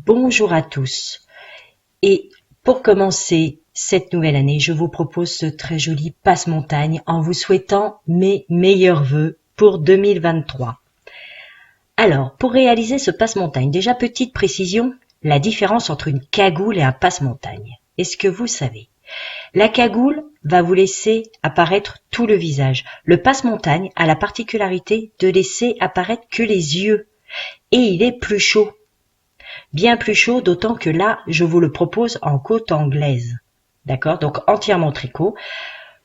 Bonjour à tous. Et pour commencer cette nouvelle année, je vous propose ce très joli passe-montagne en vous souhaitant mes meilleurs vœux pour 2023. Alors, pour réaliser ce passe-montagne, déjà petite précision, la différence entre une cagoule et un passe-montagne. Est-ce que vous savez? La cagoule va vous laisser apparaître tout le visage. Le passe-montagne a la particularité de laisser apparaître que les yeux. Et il est plus chaud. Bien plus chaud, d'autant que là, je vous le propose en côte anglaise. D'accord? Donc entièrement tricot.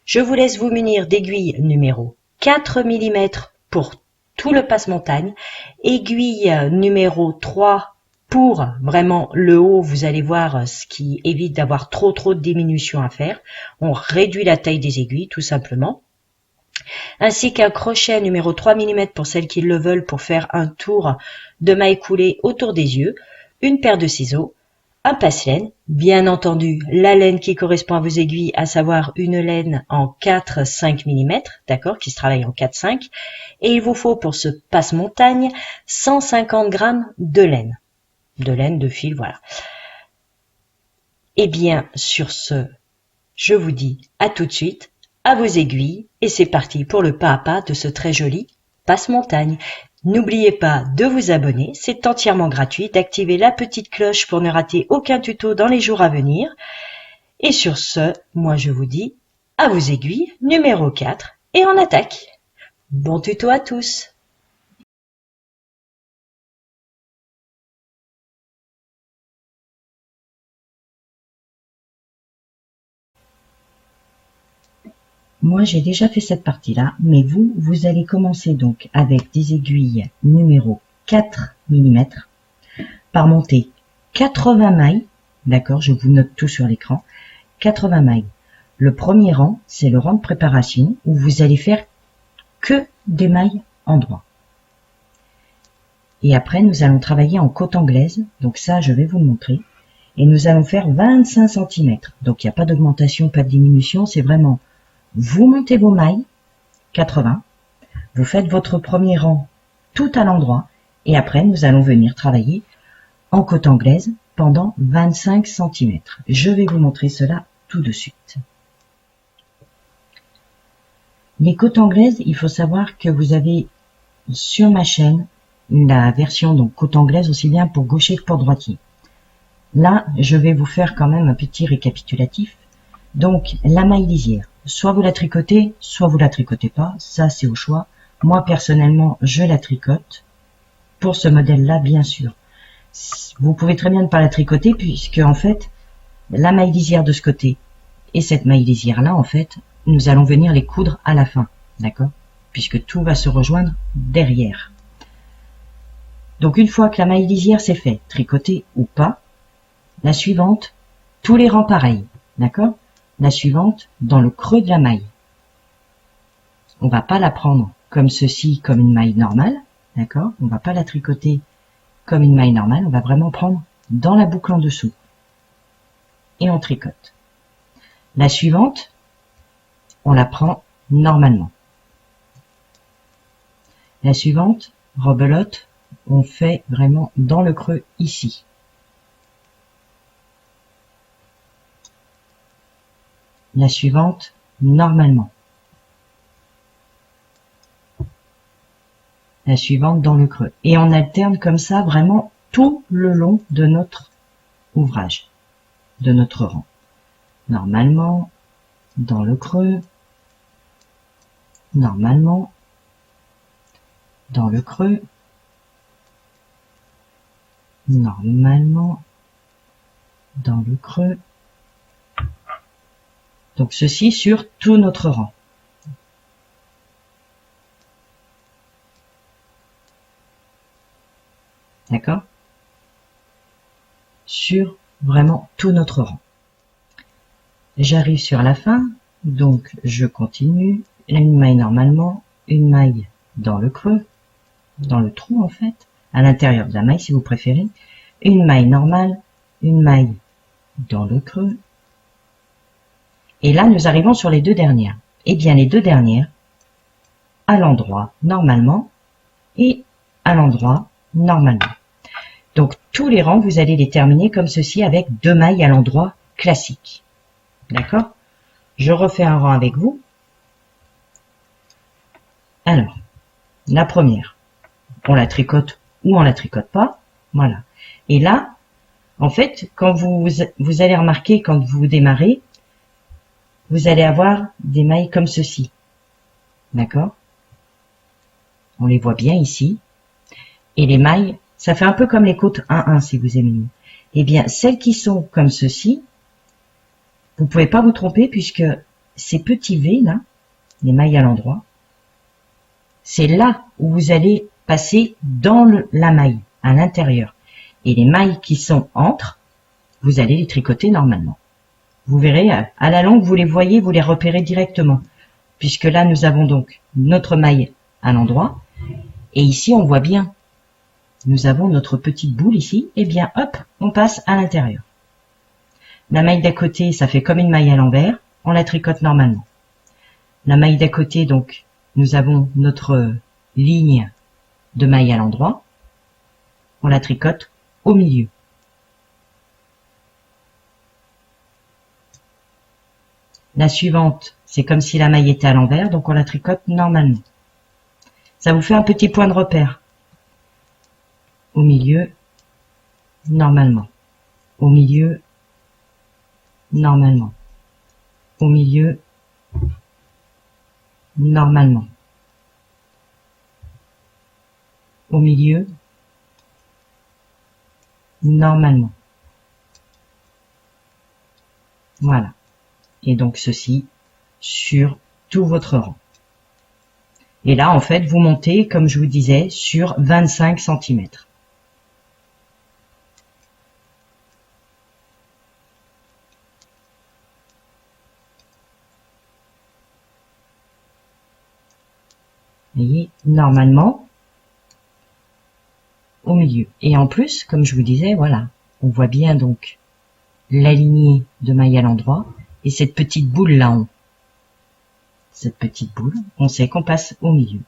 Je vous laisse vous munir d'aiguille numéro 4 mm pour tout le passe-montagne. Aiguille numéro 3 pour vraiment le haut, vous allez voir, ce qui évite d'avoir trop de diminution à faire. On réduit la taille des aiguilles, tout simplement. Ainsi qu'un crochet numéro 3 mm pour celles qui le veulent pour faire un tour de maille coulée autour des yeux, une paire de ciseaux, un passe-laine, bien entendu la laine qui correspond à vos aiguilles, à savoir une laine en 4-5 mm, d'accord, qui se travaille en 4-5, et il vous faut pour ce passe-montagne 150 g de laine de fil, voilà. Et bien sur ce, je vous dis à tout de suite, à vos aiguilles, et c'est parti pour le pas à pas de ce très joli passe-montagne. N'oubliez pas de vous abonner, c'est entièrement gratuit, d'activer la petite cloche pour ne rater aucun tuto dans les jours à venir. Et sur ce, moi je vous dis à vos aiguilles, numéro 4, et on attaque. Bon tuto à tous! Moi, j'ai déjà fait cette partie-là, mais vous allez commencer donc avec des aiguilles numéro 4 mm par monter 80 mailles, d'accord, je vous note tout sur l'écran, 80 mailles. Le premier rang, c'est le rang de préparation où vous allez faire que des mailles endroit. Et après, nous allons travailler en côte anglaise, donc ça, je vais vous le montrer. Et nous allons faire 25 cm, donc il n'y a pas d'augmentation, pas de diminution, c'est vraiment... Vous montez vos mailles, 80, vous faites votre premier rang tout à l'endroit, et après nous allons venir travailler en côte anglaise pendant 25 cm. Je vais vous montrer cela tout de suite. Les côtes anglaises, il faut savoir que vous avez sur ma chaîne la version donc côte anglaise aussi bien pour gaucher que pour droitier. Là, je vais vous faire quand même un petit récapitulatif. Donc, la maille lisière. Soit vous la tricotez, soit vous la tricotez pas, ça c'est au choix. Moi personnellement, je la tricote. Pour ce modèle-là, bien sûr. Vous pouvez très bien ne pas la tricoter puisque en fait, la maille lisière de ce côté et cette maille lisière-là, en fait, nous allons venir les coudre à la fin, d'accord? Puisque tout va se rejoindre derrière. Donc une fois que la maille lisière c'est fait, tricotée ou pas, la suivante, tous les rangs pareils, d'accord? La suivante dans le creux de la maille. On va pas la prendre comme ceci, comme une maille normale, d'accord? On va pas la tricoter comme une maille normale, on va vraiment prendre dans la boucle en dessous. Et on tricote. La suivante, on la prend normalement. La suivante, rebelote, on fait vraiment dans le creux ici. La suivante, normalement. La suivante dans le creux. Et on alterne comme ça vraiment tout le long de notre ouvrage, de notre rang. Normalement, dans le creux, normalement, dans le creux, normalement, dans le creux. Donc ceci sur tout notre rang. D'accord? Sur vraiment tout notre rang. J'arrive sur la fin, donc je continue. Une maille normalement, une maille dans le creux, dans le trou en fait, à l'intérieur de la maille si vous préférez. Une maille normale, une maille dans le creux. Et là, nous arrivons sur les deux dernières. Eh bien, les deux dernières, à l'endroit normalement et à l'endroit normalement. Donc, tous les rangs, vous allez les terminer comme ceci avec 2 mailles à l'endroit classique. D'accord? Je refais un rang avec vous. Alors, la première, on la tricote ou on la tricote pas. Voilà. Et là, en fait, quand vous allez remarquer, quand vous démarrez, vous allez avoir des mailles comme ceci. D'accord? On les voit bien ici. Et les mailles, ça fait un peu comme les côtes 1-1 si vous aimez. Eh bien, celles qui sont comme ceci, vous pouvez pas vous tromper puisque ces petits V là, les mailles à l'endroit, c'est là où vous allez passer dans la maille, à l'intérieur. Et les mailles qui sont entre, vous allez les tricoter normalement. Vous verrez, à la longue, vous les voyez, vous les repérez directement. Puisque là, nous avons donc notre maille à l'endroit. Et ici, on voit bien, nous avons notre petite boule ici. Et bien, hop, on passe à l'intérieur. La maille d'à côté, ça fait comme une maille à l'envers. On la tricote normalement. La maille d'à côté, donc, nous avons notre ligne de maille à l'endroit. On la tricote au milieu. La suivante, c'est comme si la maille était à l'envers, donc on la tricote normalement. Ça vous fait un petit point de repère. Au milieu, normalement. Au milieu, normalement. Au milieu, normalement. Au milieu, normalement. Voilà. Et donc ceci sur tout votre rang. Et là, en fait, vous montez, comme je vous disais, sur 25 cm. Vous voyez, normalement, au milieu. Et en plus, comme je vous disais, voilà, on voit bien donc la lignée de maille à l'endroit et cette petite boule là en haut. Cette petite boule, on sait qu'on passe au milieu.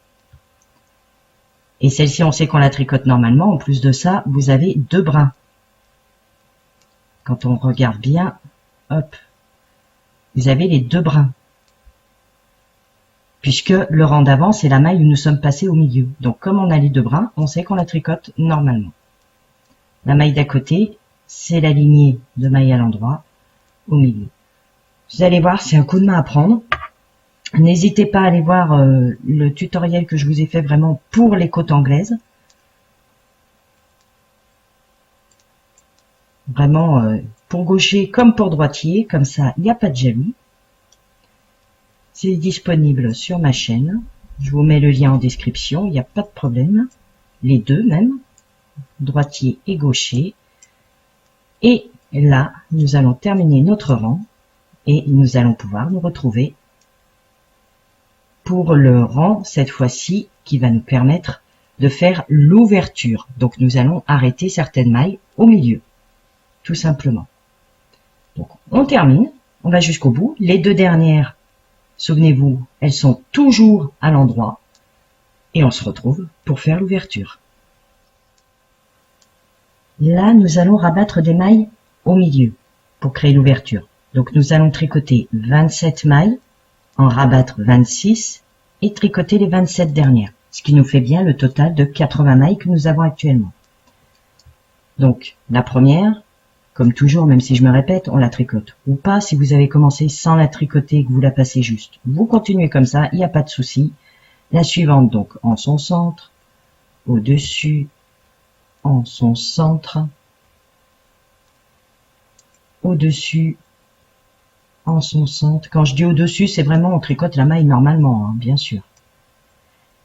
Et celle-ci, on sait qu'on la tricote normalement. En plus de ça, vous avez 2 brins. Quand on regarde bien, hop, vous avez les 2 brins. Puisque le rang d'avant, c'est la maille où nous sommes passés au milieu. Donc, comme on a les 2 brins, on sait qu'on la tricote normalement. La maille d'à côté, c'est la lignée de maille à l'endroit, au milieu. Vous allez voir, c'est un coup de main à prendre. N'hésitez pas à aller voir le tutoriel que je vous ai fait vraiment pour les côtes anglaises. Vraiment pour gaucher comme pour droitier, comme ça il n'y a pas de jaloux. C'est disponible sur ma chaîne. Je vous mets le lien en description, il n'y a pas de problème. Les deux même, droitier et gaucher. Et là, nous allons terminer notre rang et nous allons pouvoir nous retrouver pour le rang, cette fois-ci, qui va nous permettre de faire l'ouverture. Donc nous allons arrêter certaines mailles au milieu, tout simplement. Donc on termine, on va jusqu'au bout. Les 2 dernières, souvenez-vous, elles sont toujours à l'endroit. Et on se retrouve pour faire l'ouverture. Là, nous allons rabattre des mailles au milieu pour créer l'ouverture. Donc nous allons tricoter 27 mailles, en rabattre 26 et tricoter les 27 dernières, ce qui nous fait bien le total de 80 mailles que nous avons actuellement. Donc la première, comme toujours, même si je me répète, on la tricote ou pas. Si vous avez commencé sans la tricoter et que vous la passez juste, vous continuez comme ça, il n'y a pas de souci. La suivante, donc en son centre, au-dessus, en son centre, au-dessus, en son centre. Quand je dis au-dessus, c'est vraiment on tricote la maille normalement, hein, bien sûr.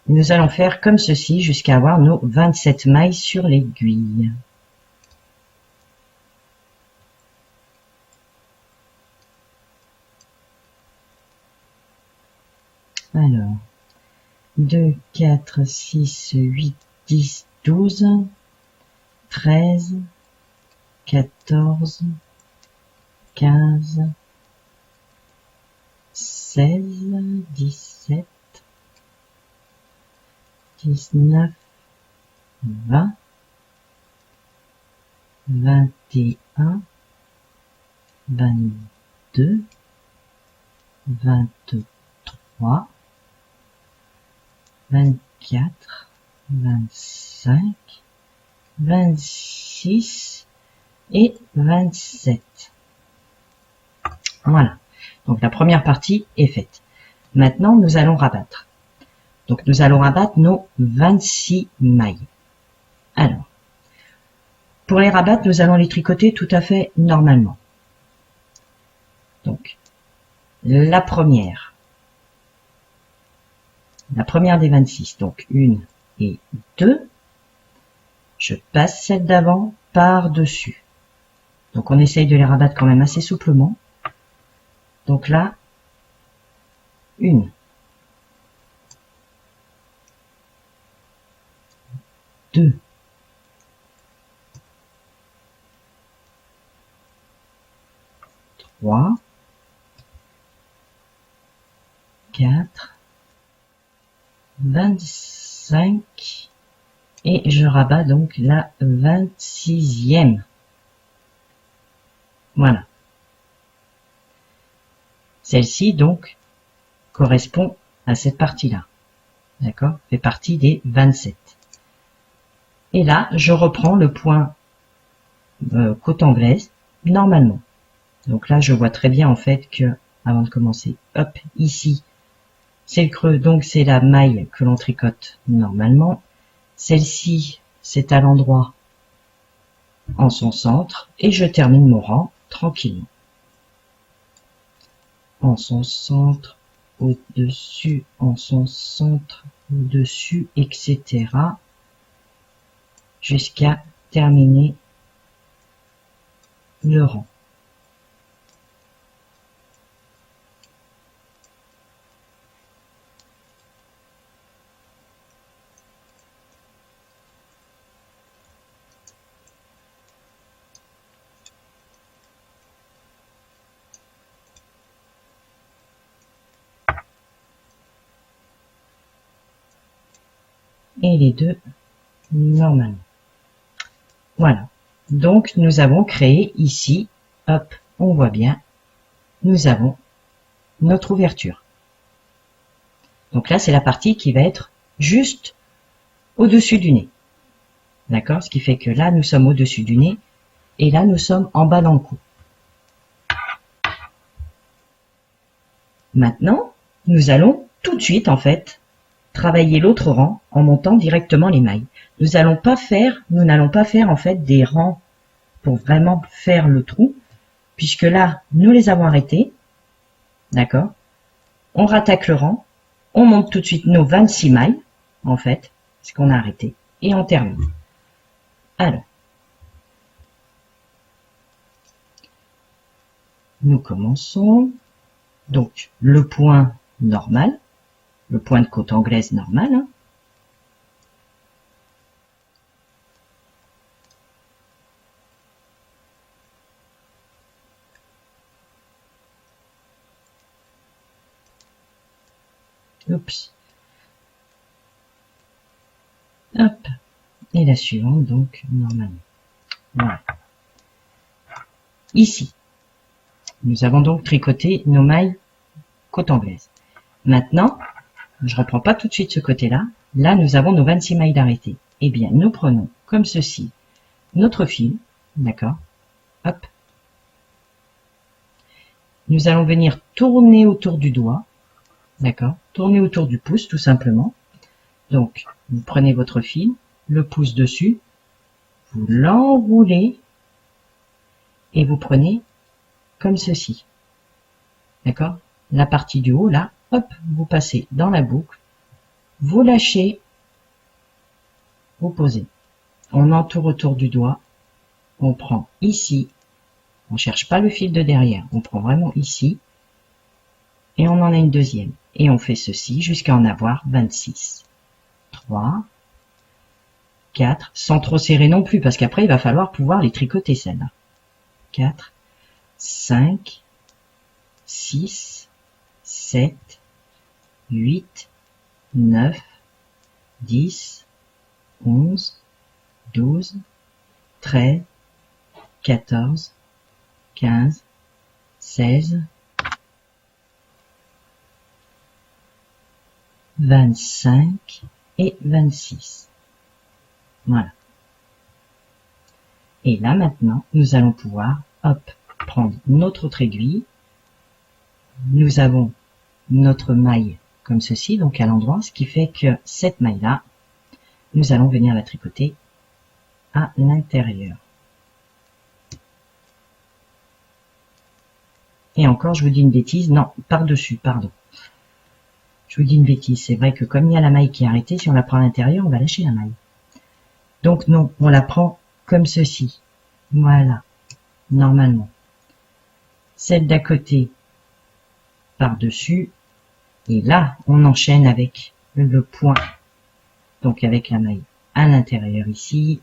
Et nous allons faire comme ceci jusqu'à avoir nos 27 mailles sur l'aiguille. Alors, 2, 4, 6, 8, 10, 12, 13, 14, 15, 16, 17, 19, 20, 21, 22, 23, 24, 25, 26 et 27. Voilà. Donc la première partie est faite. Maintenant, nous allons rabattre. Donc nous allons rabattre nos 26 mailles. Alors, pour les rabattre, nous allons les tricoter tout à fait normalement. Donc, la première des 26, donc 1 et 2, je passe celle d'avant par-dessus. Donc on essaye de les rabattre quand même assez souplement. Donc là, 1, 2, 3, 4, 25 et je rabats donc la 26e. Voilà. Celle-ci donc correspond à cette partie-là. D'accord? Fait partie des 27. Et là, je reprends le point côte anglaise normalement. Donc là, je vois très bien en fait que, avant de commencer, hop, ici, c'est le creux, donc c'est la maille que l'on tricote normalement. Celle-ci, c'est à l'endroit en son centre, et je termine mon rang tranquillement. En son centre, au-dessus, en son centre, au-dessus, etc. jusqu'à terminer le rang. Et les deux normalement. Voilà. Donc nous avons créé ici, hop, on voit bien, nous avons notre ouverture. Donc là c'est la partie qui va être juste au-dessus du nez. D'accord? Ce qui fait que là nous sommes au-dessus du nez et là nous sommes en bas dans le cou. Maintenant, nous allons tout de suite en fait travailler l'autre rang en montant directement les mailles. Nous n'allons pas faire en fait des rangs pour vraiment faire le trou, puisque là, nous les avons arrêtés, d'accord? On rattaque le rang, on monte tout de suite nos 26 mailles, en fait, ce qu'on a arrêté, et on termine. Alors, nous commençons, donc, le point normal, le point de côte anglaise normal, hein. Oups. Hop. Et la suivante, donc, normalement. Voilà. Ici, nous avons donc tricoté nos mailles côte anglaise. Maintenant, je reprends pas tout de suite ce côté-là. Là, nous avons nos 26 mailles d'arrêté. Eh bien, nous prenons, comme ceci, notre fil, d'accord? Hop. Nous allons venir tourner autour du doigt, d'accord? Tourner autour du pouce, tout simplement. Donc, vous prenez votre fil, le pouce dessus, vous l'enroulez et vous prenez comme ceci. D'accord? La partie du haut, là, hop, vous passez dans la boucle, vous lâchez, vous posez. On entoure autour du doigt, on prend ici, on cherche pas le fil de derrière, on prend vraiment ici, et on en a une deuxième. Et on fait ceci jusqu'à en avoir 26. 3, 4, sans trop serrer non plus, parce qu'après il va falloir pouvoir les tricoter celles-là. 4, 5, 6, 7, 8, 9, 10, 11, 12, 13, 14, 15, 16, 25 et 26. Voilà. Et là maintenant, nous allons pouvoir, hop, prendre notre autre aiguille. Nous avons notre maille comme ceci, donc à l'endroit, ce qui fait que cette maille-là, nous allons venir la tricoter à l'intérieur. Et encore, je vous dis une bêtise, non, par-dessus, pardon. Je vous dis une bêtise, c'est vrai que comme il y a la maille qui est arrêtée, si on la prend à l'intérieur, on va lâcher la maille. Donc non, on la prend comme ceci. Voilà, normalement. Celle d'à côté, par-dessus. Et là, on enchaîne avec le point. Donc avec la maille à l'intérieur ici,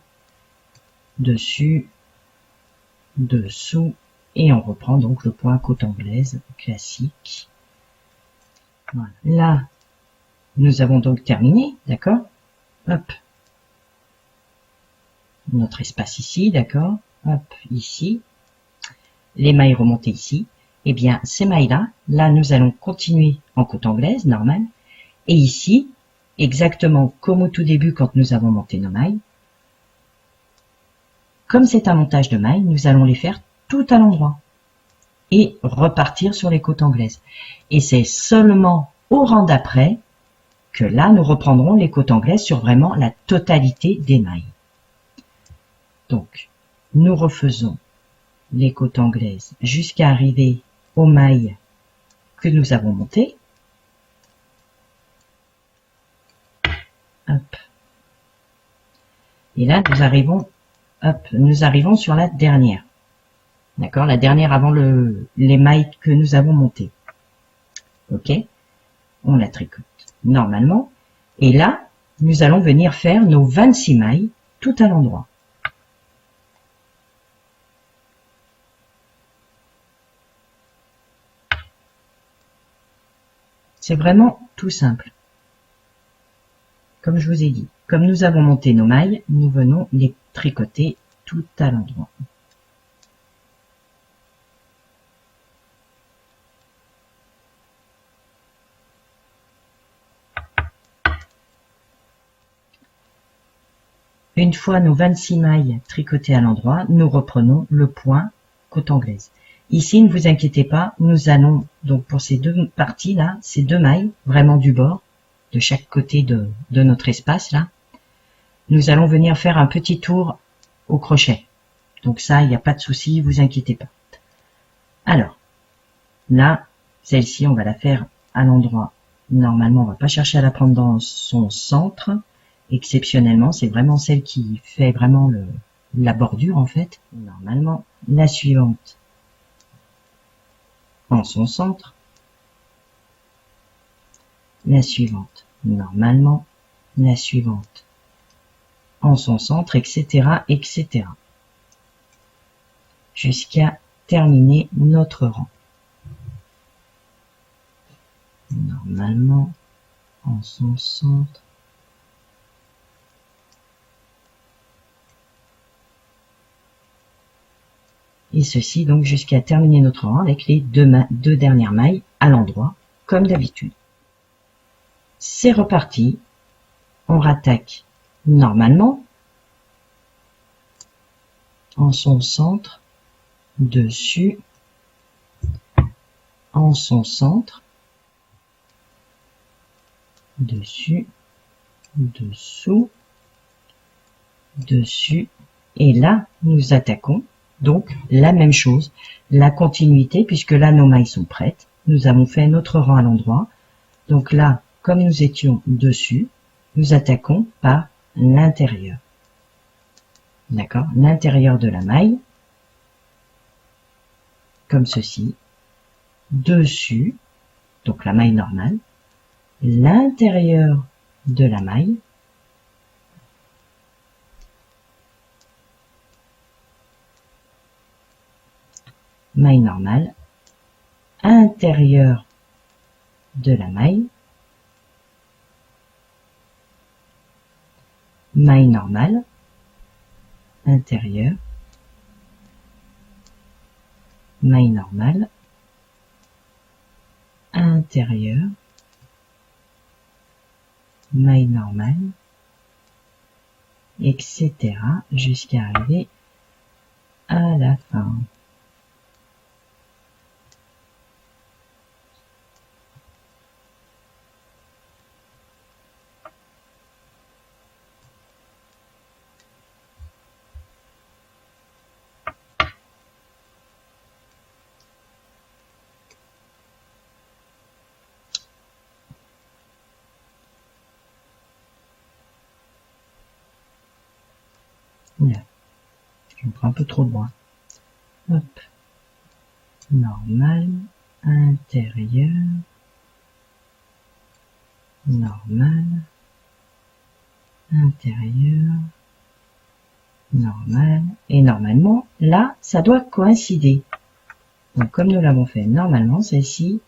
dessus, dessous. Et on reprend donc le point côte anglaise classique. Voilà. Là, nous avons donc terminé, d'accord? Hop. Notre espace ici, d'accord? Hop, ici. Les mailles remontées ici. Eh bien, ces mailles-là, là, nous allons continuer en côte anglaise, normal. Et ici, exactement comme au tout début quand nous avons monté nos mailles, comme c'est un montage de mailles, nous allons les faire tout à l'endroit. Et repartir sur les côtes anglaises. Et c'est seulement au rang d'après que là, nous reprendrons les côtes anglaises sur vraiment la totalité des mailles. Donc, nous refaisons les côtes anglaises jusqu'à arriver aux mailles que nous avons montées. Hop. Et là, nous arrivons sur la dernière. D'accord, la dernière avant les mailles que nous avons montées. Ok, on la tricote normalement. Et là, nous allons venir faire nos 26 mailles tout à l'endroit. C'est vraiment tout simple. Comme je vous ai dit, comme nous avons monté nos mailles, nous venons les tricoter tout à l'endroit. Une fois nos 26 mailles tricotées à l'endroit, nous reprenons le point côte anglaise. Ici, ne vous inquiétez pas, nous allons, donc pour ces deux parties-là, ces deux mailles, vraiment du bord, de chaque côté de notre espace, là, nous allons venir faire un petit tour au crochet. Donc ça, il n'y a pas de souci, vous inquiétez pas. Alors, là, celle-ci, on va la faire à l'endroit. Normalement, on va pas chercher à la prendre dans son centre. Exceptionnellement, c'est vraiment celle qui fait vraiment la bordure, en fait. Normalement, la suivante en son centre. La suivante, normalement, la suivante en son centre, etc., etc. Jusqu'à terminer notre rang. Normalement, en son centre. Et ceci donc jusqu'à terminer notre rang avec les deux dernières mailles à l'endroit, comme d'habitude. C'est reparti. On rattaque normalement en son centre, dessus, en son centre, dessus, dessous, dessus, et là nous attaquons donc la même chose, la continuité, puisque là nos mailles sont prêtes, nous avons fait notre rang à l'endroit, donc là comme nous étions dessus, nous attaquons par l'intérieur, d'accord, l'intérieur de la maille, comme ceci, dessus, donc la maille normale, l'intérieur de la maille, maille normale, intérieur de la maille normale, intérieur, maille normale, intérieur, maille normale, etc. jusqu'à arriver à la fin. Oula, je me prends un peu trop loin. Hop, normal, intérieur, normal, intérieur, normal, et normalement, là, ça doit coïncider. Donc, comme nous l'avons fait normalement, celle-ci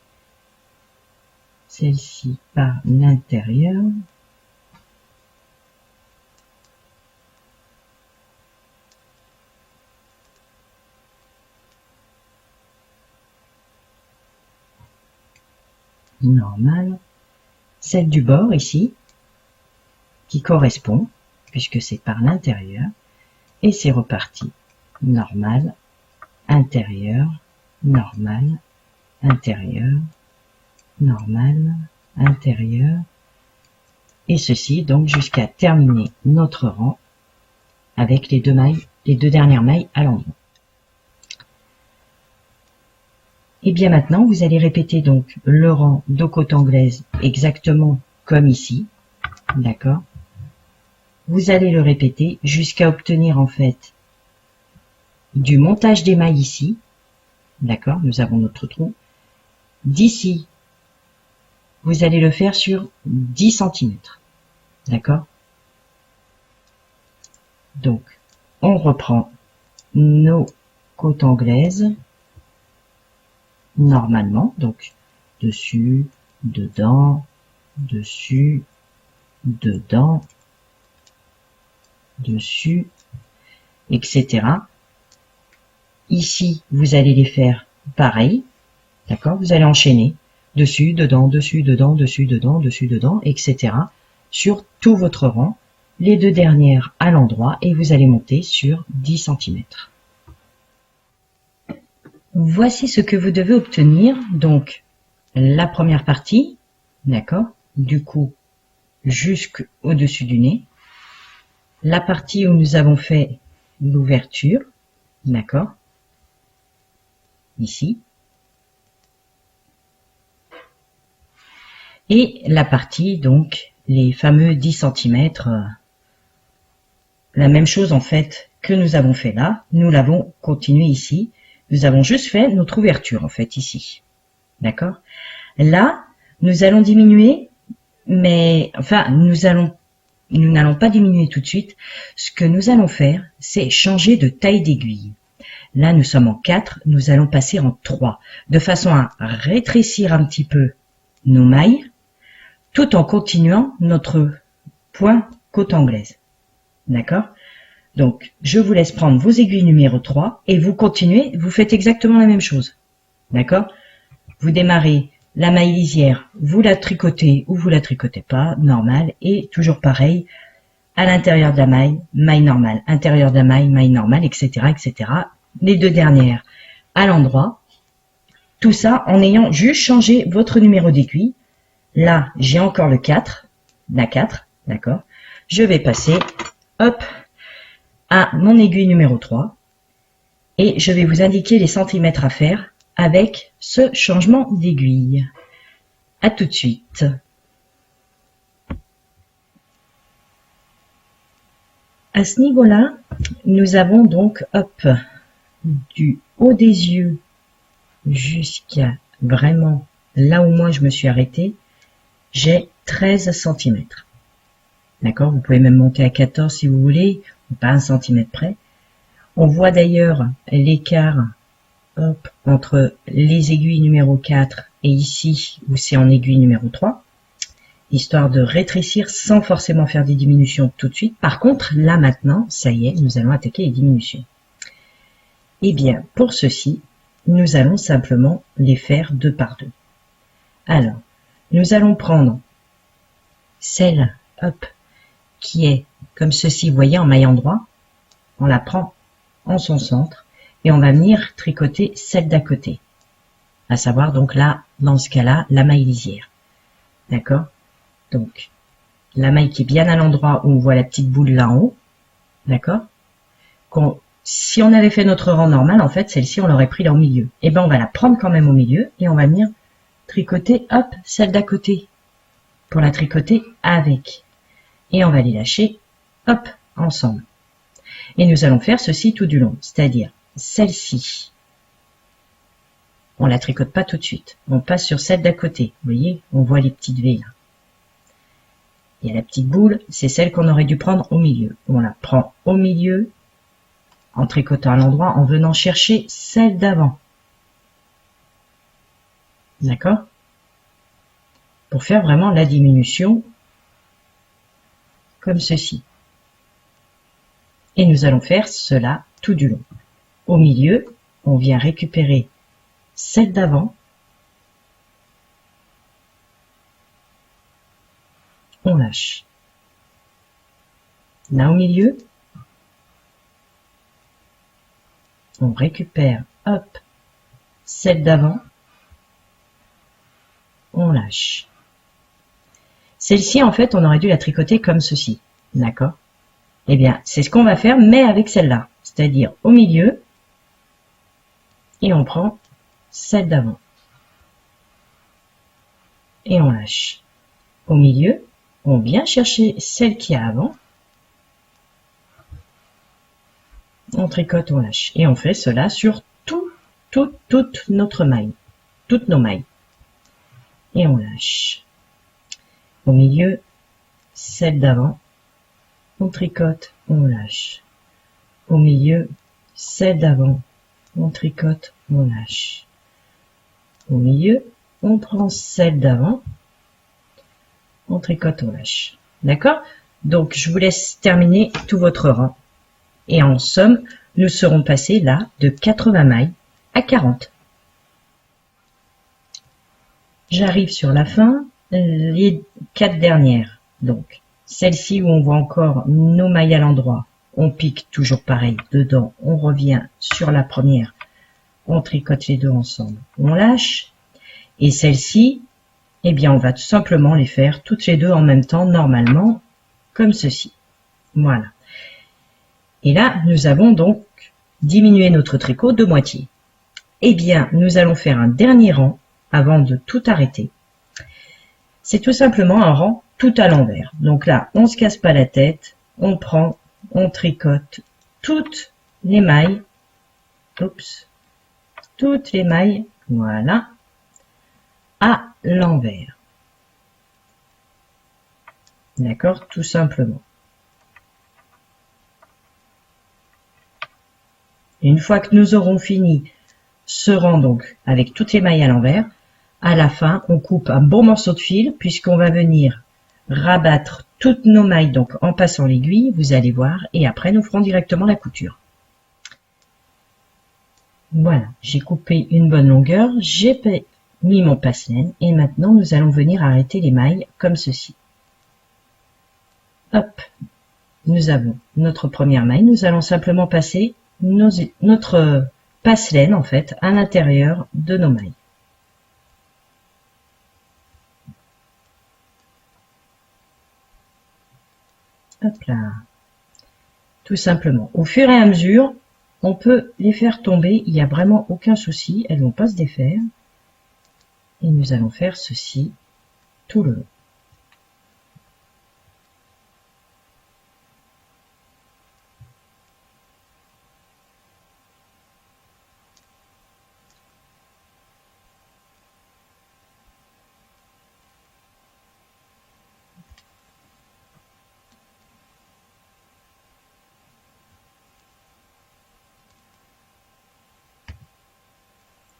par l'intérieur, normal, celle du bord ici, qui correspond, puisque c'est par l'intérieur, et c'est reparti. Normal, intérieur, normal, intérieur, normal, intérieur, et ceci donc jusqu'à terminer notre rang avec les deux dernières mailles à l'endroit. Et bien maintenant, vous allez répéter donc le rang de côte anglaise exactement comme ici, d'accord? Vous allez le répéter jusqu'à obtenir en fait du montage des mailles ici, d'accord? Nous avons notre trou. D'ici, vous allez le faire sur 10 cm, d'accord? Donc, on reprend nos côtes anglaises normalement, donc dessus, dedans, dessus, dedans, dessus, etc. Ici, vous allez les faire pareil, d'accord? Vous allez enchaîner dessus, dedans, dessus, dedans, dessus, dedans, dessus, dedans, etc. sur tout votre rang, les deux dernières à l'endroit, et vous allez monter sur 10 cm. Voici ce que vous devez obtenir, donc la première partie, d'accord, du cou jusqu'au-dessus du nez, la partie où nous avons fait l'ouverture, d'accord, ici, et la partie, donc, les fameux 10 cm, la même chose en fait que nous avons fait là, nous l'avons continué ici. Nous avons juste fait notre ouverture, en fait, ici. D'accord? Là, nous allons diminuer, mais, enfin, nous n'allons pas diminuer tout de suite. Ce que nous allons faire, c'est changer de taille d'aiguille. Là, nous sommes en 4, nous allons passer en 3, de façon à rétrécir un petit peu nos mailles, tout en continuant notre point côte anglaise. D'accord? Donc, je vous laisse prendre vos aiguilles numéro 3 et vous continuez, vous faites exactement la même chose. D'accord? Vous démarrez la maille lisière, vous la tricotez ou vous la tricotez pas, normal, et toujours pareil, à l'intérieur de la maille, maille normale, intérieur de la maille normale, etc., etc. Les deux dernières à l'endroit. Tout ça en ayant juste changé votre numéro d'aiguille. Là, j'ai encore le 4, la 4, d'accord? Je vais passer, hop, à mon aiguille numéro 3 et je vais vous indiquer les centimètres à faire avec ce changement d'aiguille. À tout de suite. À ce niveau-là, nous avons donc, hop, du haut des yeux jusqu'à vraiment là où moi je me suis arrêtée, j'ai 13 cm. D'accord? Vous pouvez même monter à 14 si vous voulez, pas 1 cm près. On voit d'ailleurs l'écart entre les aiguilles numéro 4 et ici où c'est en aiguille numéro 3, histoire de rétrécir sans forcément faire des diminutions tout de suite. Par contre, là maintenant, ça y est, nous allons attaquer les diminutions. Eh bien, pour ceci, nous allons simplement les faire 2 par 2. Alors, nous allons prendre celle, hop, qui est comme ceci, vous voyez, en maille endroit. On la prend en son centre et on va venir tricoter celle d'à côté. À savoir donc là, dans ce cas-là, la maille lisière. D'accord? Donc, la maille qui est bien à l'endroit où on voit la petite boule là en haut. D'accord? Si on avait fait notre rang normal, en fait, celle-ci, on l'aurait pris là au milieu. Et ben, on va la prendre quand même au milieu et on va venir tricoter, hop, celle d'à côté. Pour la tricoter avec. Et on va les lâcher, hop, ensemble. Et nous allons faire ceci tout du long. C'est-à-dire, celle-ci, on la tricote pas tout de suite. On passe sur celle d'à côté. Vous voyez, on voit les petites V là. Et la petite boule, c'est celle qu'on aurait dû prendre au milieu. On la prend au milieu, en tricotant à l'endroit, en venant chercher celle d'avant. D'accord? Pour faire vraiment la diminution, comme ceci. Et nous allons faire cela tout du long. Au milieu, on vient récupérer celle d'avant. On lâche. Là au milieu, on récupère, hop, celle d'avant. On lâche. Celle-ci, en fait, on aurait dû la tricoter comme ceci. D'accord? Eh bien, c'est ce qu'on va faire, mais avec celle-là. C'est-à-dire au milieu, et on prend celle d'avant. Et on lâche. Au milieu, on vient chercher celle qui est avant. On tricote, on lâche. Et on fait cela sur toute notre maille. Toutes nos mailles. Et on lâche. Au milieu, celle d'avant. On tricote, on lâche. Au milieu, celle d'avant. On tricote, on lâche. Au milieu, on prend celle d'avant. On tricote, on lâche. D'accord? Donc, je vous laisse terminer tout votre rang. Et en somme, nous serons passés là de 80 mailles à 40. J'arrive sur la fin, les 4 dernières. Donc, celle-ci où on voit encore nos mailles à l'endroit, on pique toujours pareil dedans, on revient sur la première, on tricote les deux ensemble, on lâche. Et celle-ci, eh bien, on va tout simplement les faire toutes les deux en même temps, normalement, comme ceci. Voilà. Et là, nous avons donc diminué notre tricot de moitié. Eh bien, nous allons faire un dernier rang avant de tout arrêter. C'est tout simplement un rang tout à l'envers. Donc là, on ne se casse pas la tête, on prend, on tricote toutes les mailles, oups, toutes les mailles, voilà, à l'envers. D'accord, tout simplement. Une fois que nous aurons fini ce rang donc avec toutes les mailles à l'envers, à la fin on coupe un bon morceau de fil puisqu'on va venir rabattre toutes nos mailles donc en passant l'aiguille, vous allez voir, et après nous ferons directement la couture. Voilà, j'ai coupé une bonne longueur, j'ai mis mon passe-laine et maintenant nous allons venir arrêter les mailles comme ceci. Hop, nous avons notre première maille, nous allons simplement passer notre passe-laine en fait à l'intérieur de nos mailles. Hop là, tout simplement. Au fur et à mesure, on peut les faire tomber, il n'y a vraiment aucun souci, elles ne vont pas se défaire. Et nous allons faire ceci tout le long.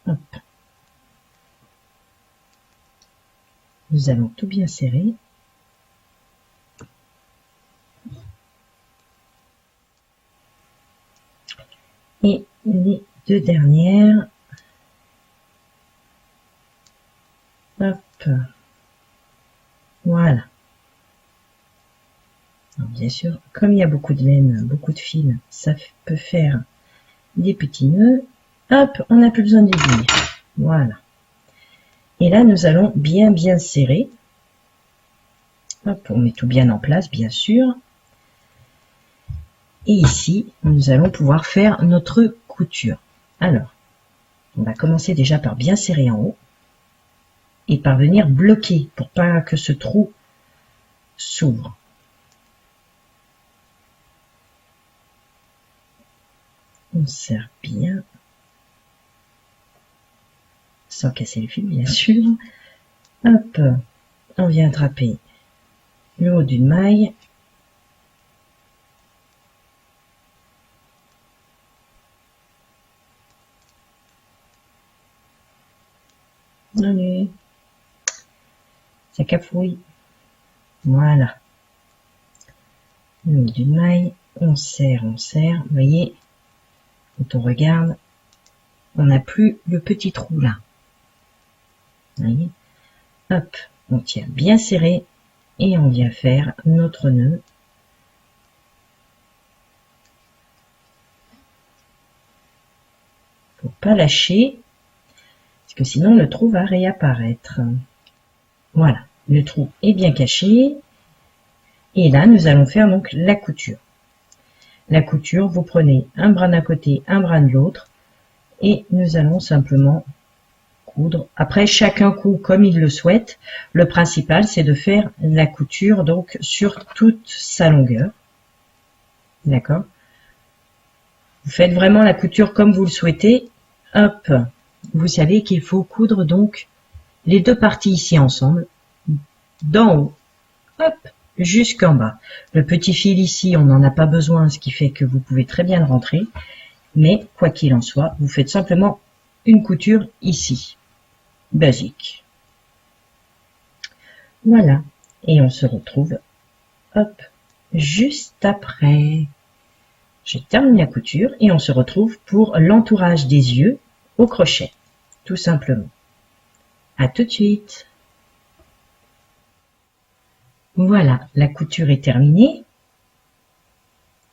Hop. Nous allons tout bien serrer. Et les deux dernières, Voilà. Alors, bien sûr, comme il y a beaucoup de laine, beaucoup de fil, ça peut faire des petits nœuds. Hop, on n'a plus besoin d'aiguille. Voilà. Et là, nous allons bien serrer. Hop, on met tout bien en place, bien sûr. Et ici, nous allons pouvoir faire notre couture. Alors, on va commencer déjà par bien serrer en haut et par venir bloquer pour pas que ce trou s'ouvre. On serre bien, sans casser le fil bien sûr. Hop, on vient attraper le haut d'une maille. Allez, ça cafouille. Voilà. Le haut d'une maille, on serre. Vous voyez, quand on regarde, on n'a plus le petit trou là. Vous voyez, hop, on tient bien serré et on vient faire notre nœud. Faut pas lâcher, parce que sinon le trou va réapparaître. Voilà, le trou est bien caché. Et là, nous allons faire donc la couture. La couture, vous prenez un bras d'un côté, un bras de l'autre, et nous allons simplement coudre. Après, chacun coud comme il le souhaite. Le principal, c'est de faire la couture donc sur toute sa longueur. D'accord? Vous faites vraiment la couture comme vous le souhaitez. Hop, vous savez qu'il faut coudre donc les deux parties ici ensemble, d'en haut, hop, jusqu'en bas. Le petit fil ici, on n'en a pas besoin, ce qui fait que vous pouvez très bien le rentrer. Mais quoi qu'il en soit, vous faites simplement une couture ici, basique. Voilà, et on se retrouve, hop, juste après. J'ai terminé la couture et on se retrouve pour l'entourage des yeux au crochet, tout simplement. À tout de suite. Voilà, la couture est terminée.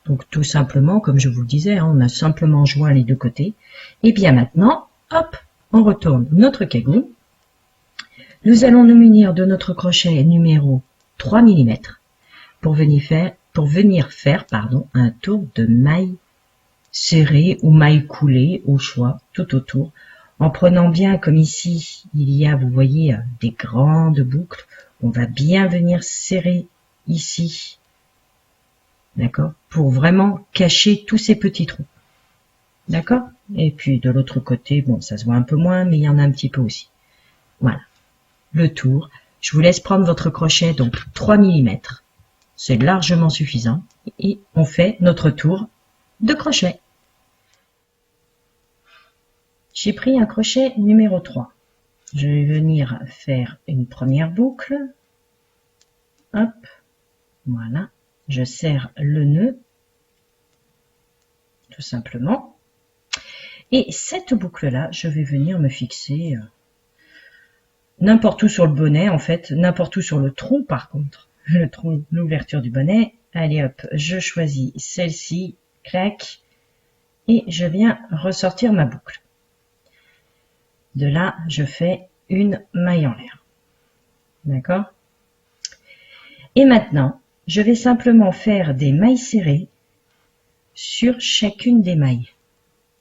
Donc tout simplement, comme je vous le disais, on a simplement joint les deux côtés. Et bien maintenant, hop, on retourne notre cagoule. Nous allons nous munir de notre crochet numéro 3 mm pour venir faire un tour de maille serrée ou maille coulée au choix, tout autour, en prenant bien, comme ici, il y a, vous voyez, des grandes boucles. On va bien venir serrer ici, d'accord, pour vraiment cacher tous ces petits trous, d'accord. Et puis de l'autre côté, bon, ça se voit un peu moins, mais il y en a un petit peu aussi. Voilà, le tour. Je vous laisse prendre votre crochet, donc 3 mm, c'est largement suffisant, et on fait notre tour de crochet. J'ai pris un crochet numéro 3. Je vais venir faire une première boucle. Hop, voilà. Je serre le nœud, tout simplement. Et cette boucle-là, je vais venir me fixer n'importe où sur le bonnet, en fait, n'importe où sur le trou, par contre. Le trou, l'ouverture du bonnet. Allez hop, je choisis celle-ci, clac, et je viens ressortir ma boucle. De là, je fais une maille en l'air. D'accord? Et maintenant, je vais simplement faire des mailles serrées sur chacune des mailles.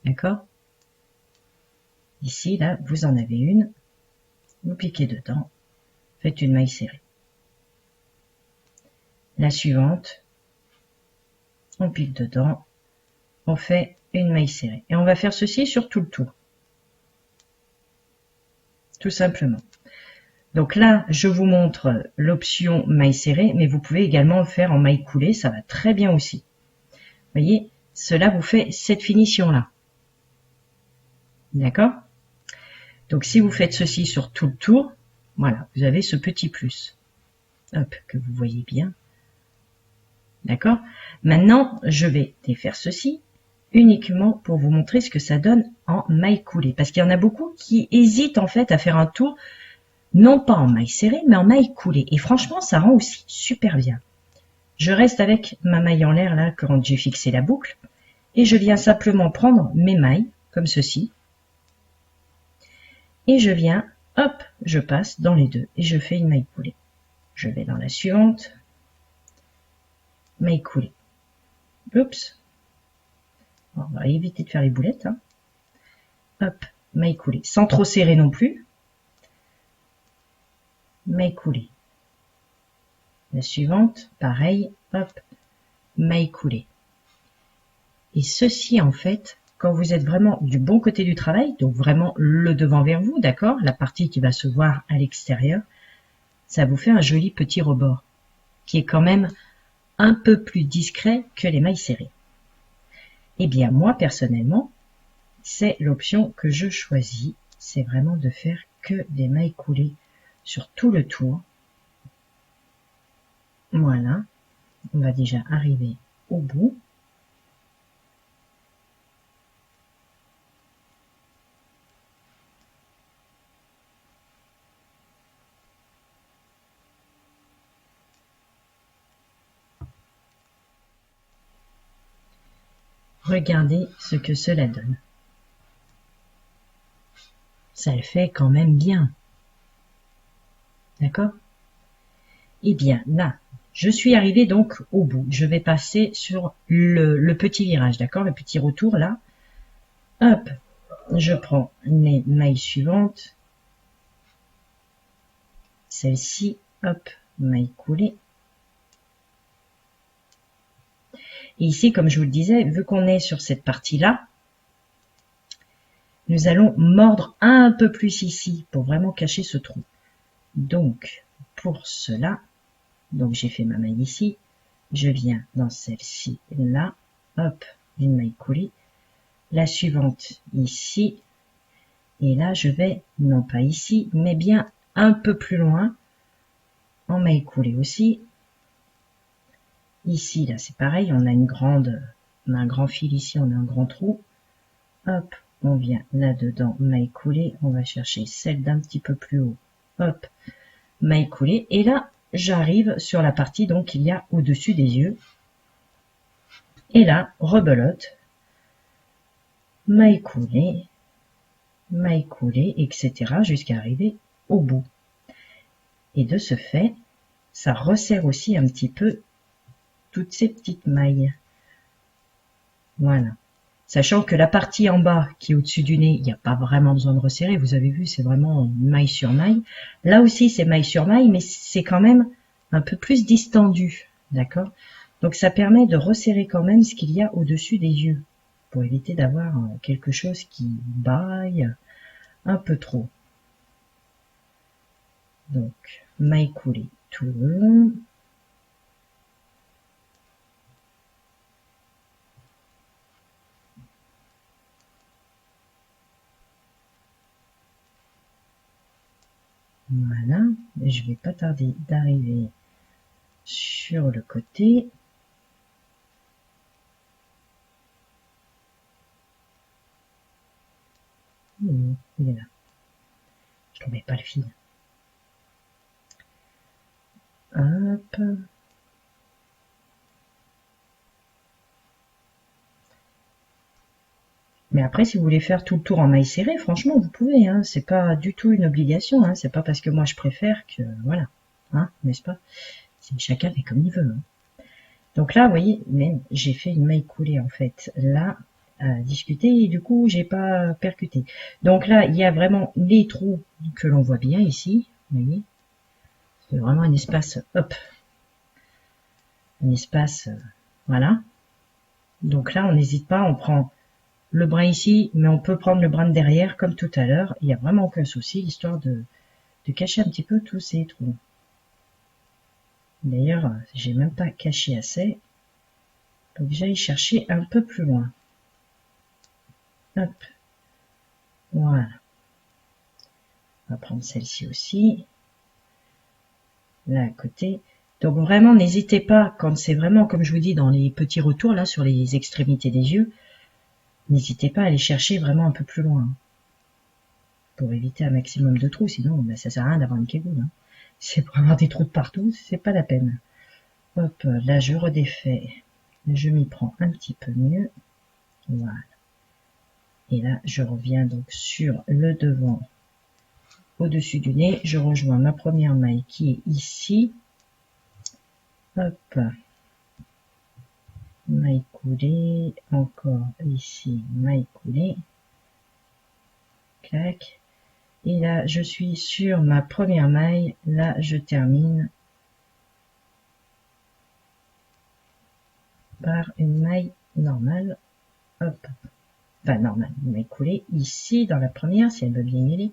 D'accord? Ici, là, vous en avez une. Vous piquez dedans. Faites une maille serrée. La suivante, on pique dedans. On fait une maille serrée. Et on va faire ceci sur tout le tour. Tout simplement. Donc là, je vous montre l'option maille serrée, mais vous pouvez également le faire en maille coulée, ça va très bien aussi. Vous voyez, cela vous fait cette finition-là. D'accord? Donc si vous faites ceci sur tout le tour, voilà, vous avez ce petit plus. Hop, que vous voyez bien. D'accord? Maintenant, je vais défaire ceci uniquement pour vous montrer ce que ça donne en maille coulée. Parce qu'il y en a beaucoup qui hésitent en fait à faire un tour non pas en maille serrée, mais en maille coulée. Et franchement, ça rend aussi super bien. Je reste avec ma maille en l'air là quand j'ai fixé la boucle. Et je viens simplement prendre mes mailles, comme ceci. Et je viens, hop, je passe dans les deux et je fais une maille coulée. Je vais dans la suivante. Maille coulée. Oups. On va éviter de faire les boulettes. Hein. Hop, maille coulée. Sans trop serrer non plus. Maille coulée. La suivante, pareil, hop, maille coulée. Et ceci, en fait, quand vous êtes vraiment du bon côté du travail, donc vraiment le devant vers vous, d'accord, la partie qui va se voir à l'extérieur, ça vous fait un joli petit rebord, qui est quand même un peu plus discret que les mailles serrées. Eh bien, moi, personnellement, c'est l'option que je choisis, c'est vraiment de faire que des mailles coulées sur tout le tour. Voilà, on va déjà arriver au bout. Regardez ce que cela donne. Ça le fait quand même bien. D'accord? Eh bien, là, je suis arrivée donc au bout. Je vais passer sur le petit virage, d'accord? Le petit retour, là. Hop, je prends les mailles suivantes. Celle-ci, hop, maille coulée. Et ici, comme je vous le disais, vu qu'on est sur cette partie-là, nous allons mordre un peu plus ici pour vraiment cacher ce trou. Donc, pour cela, donc j'ai fait ma maille ici, je viens dans celle-ci, là, hop, une maille coulée, la suivante ici, et là je vais, non pas ici, mais bien un peu plus loin, en maille coulée aussi. Ici, là c'est pareil, on a un grand fil ici, on a un grand trou, hop, on vient là-dedans, maille coulée, on va chercher celle d'un petit peu plus haut, hop, maille coulée, et là, j'arrive sur la partie donc qu'il y a au-dessus des yeux, et là, rebelote, maille coulée, etc., jusqu'à arriver au bout. Et de ce fait, ça resserre aussi un petit peu toutes ces petites mailles. Voilà. Sachant que la partie en bas qui est au-dessus du nez, il n'y a pas vraiment besoin de resserrer. Vous avez vu, c'est vraiment maille sur maille. Là aussi, c'est maille sur maille, mais c'est quand même un peu plus distendu. D'accord? Donc, ça permet de resserrer quand même ce qu'il y a au-dessus des yeux. Pour éviter d'avoir quelque chose qui baille un peu trop. Donc, maille coulée tout le long. Voilà, je vais pas tarder d'arriver sur le côté. Il est là. Je ne mets pas le fil. Hop. Mais après, si vous voulez faire tout le tour en maille serrée, franchement, vous pouvez. Hein. C'est pas du tout une obligation. Hein. C'est pas parce que moi je préfère que voilà, hein, n'est-ce pas? Chacun fait comme il veut. Hein. Donc là, vous voyez, même j'ai fait une maille coulée en fait. Là, à discuter et du coup, j'ai pas percuté. Donc là, il y a vraiment les trous que l'on voit bien ici. Vous voyez, c'est vraiment un espace. Hop, un espace. Voilà. Donc là, on n'hésite pas, on prend le brin ici, mais on peut prendre le brin de derrière comme tout à l'heure. Il n'y a vraiment aucun souci, histoire de cacher un petit peu tous ces trous. D'ailleurs, j'ai même pas caché assez. Donc j'aille chercher un peu plus loin. Hop. Voilà. On va prendre celle-ci aussi. Là à côté. Donc vraiment, n'hésitez pas, quand c'est vraiment, comme je vous dis, dans les petits retours, là, sur les extrémités des yeux, n'hésitez pas à aller chercher vraiment un peu plus loin. pour éviter un maximum de trous, sinon ben, ça sert à rien d'avoir une cagoule. Hein. C'est pour avoir des trous de partout, c'est pas la peine. Hop, là je redéfais, je m'y prends un petit peu mieux, voilà. Et là je reviens donc sur le devant, au-dessus du nez, je rejoins ma première maille qui est ici, hop, maille coulée, encore ici, maille coulée, clac, et là je suis sur ma première maille, là je termine par une maille normale, hop, enfin normale, une maille coulée, ici dans la première, si elle veut bien y aller,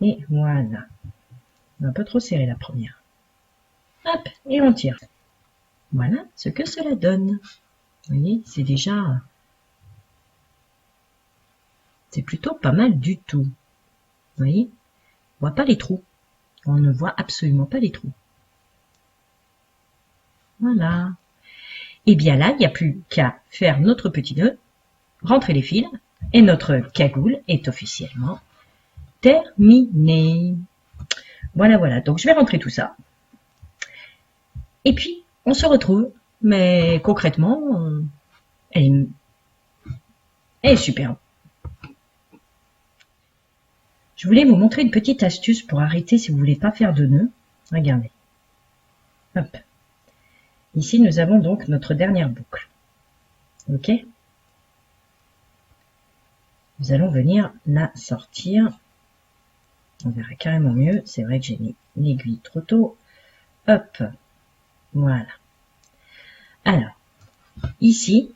et voilà, un peu trop serré la première, hop, et on tire. Voilà ce que cela donne. Vous voyez, c'est déjà, c'est plutôt pas mal du tout. Vous voyez, on voit pas les trous. On ne voit absolument pas les trous. Voilà. Et bien là, il n'y a plus qu'à faire notre petit nœud, rentrer les fils, et notre cagoule est officiellement terminée. Voilà, voilà. Donc je vais rentrer tout ça. Et puis, on se retrouve. Mais concrètement, elle est superbe. Je voulais vous montrer une petite astuce pour arrêter si vous voulez pas faire de nœud. Regardez. Hop. Ici, nous avons donc notre dernière boucle. Ok? Nous allons venir la sortir. On verra carrément mieux. C'est vrai que j'ai mis l'aiguille trop tôt. Hop. Voilà. Alors, ici,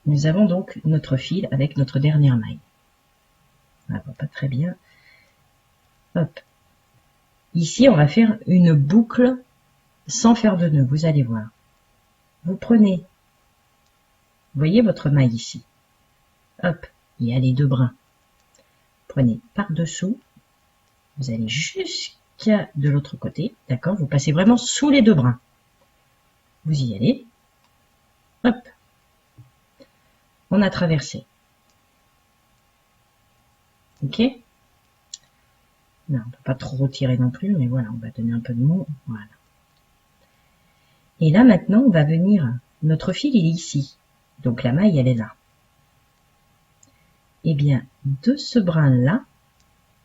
nous avons donc notre fil avec notre dernière maille. On ne voit pas très bien. Hop. Ici, on va faire une boucle sans faire de nœud, vous allez voir. Vous prenez, vous voyez votre maille ici. Hop, il y a les deux brins. Prenez par-dessous, vous allez jusqu'à de l'autre côté, d'accord? Vous passez vraiment sous les deux brins. Vous y allez. Hop. On a traversé. Ok? Non, on ne peut pas trop tirer non plus, mais voilà, on va donner un peu de mot. Voilà. Et là, maintenant, on va venir, notre fil, il est ici. Donc, la maille, elle est là. Et bien, de ce brin-là,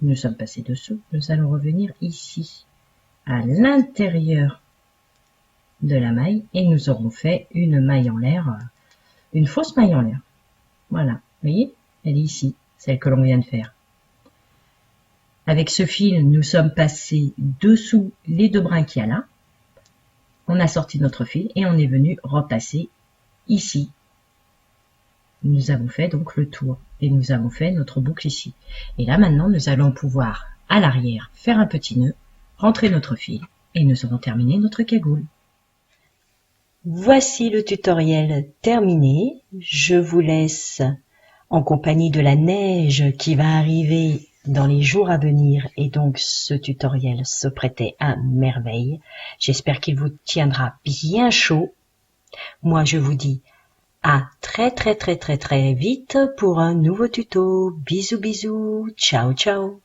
nous sommes passés dessous, nous allons revenir ici, à l'intérieur de la maille, et nous aurons fait une maille en l'air, une fausse maille en l'air. Voilà, vous voyez, elle est ici, celle que l'on vient de faire. Avec ce fil, nous sommes passés dessous les deux brins qu'il y a là. On a sorti notre fil et on est venu repasser ici. Nous avons fait donc le tour et nous avons fait notre boucle ici. Et là maintenant, nous allons pouvoir à l'arrière faire un petit nœud, rentrer notre fil et nous aurons terminé notre cagoule. Voici le tutoriel terminé. Je vous laisse en compagnie de la neige qui va arriver dans les jours à venir et donc ce tutoriel se prêtait à merveille. J'espère qu'il vous tiendra bien chaud. Moi je vous dis à très vite pour un nouveau tuto. Bisous bisous, ciao ciao.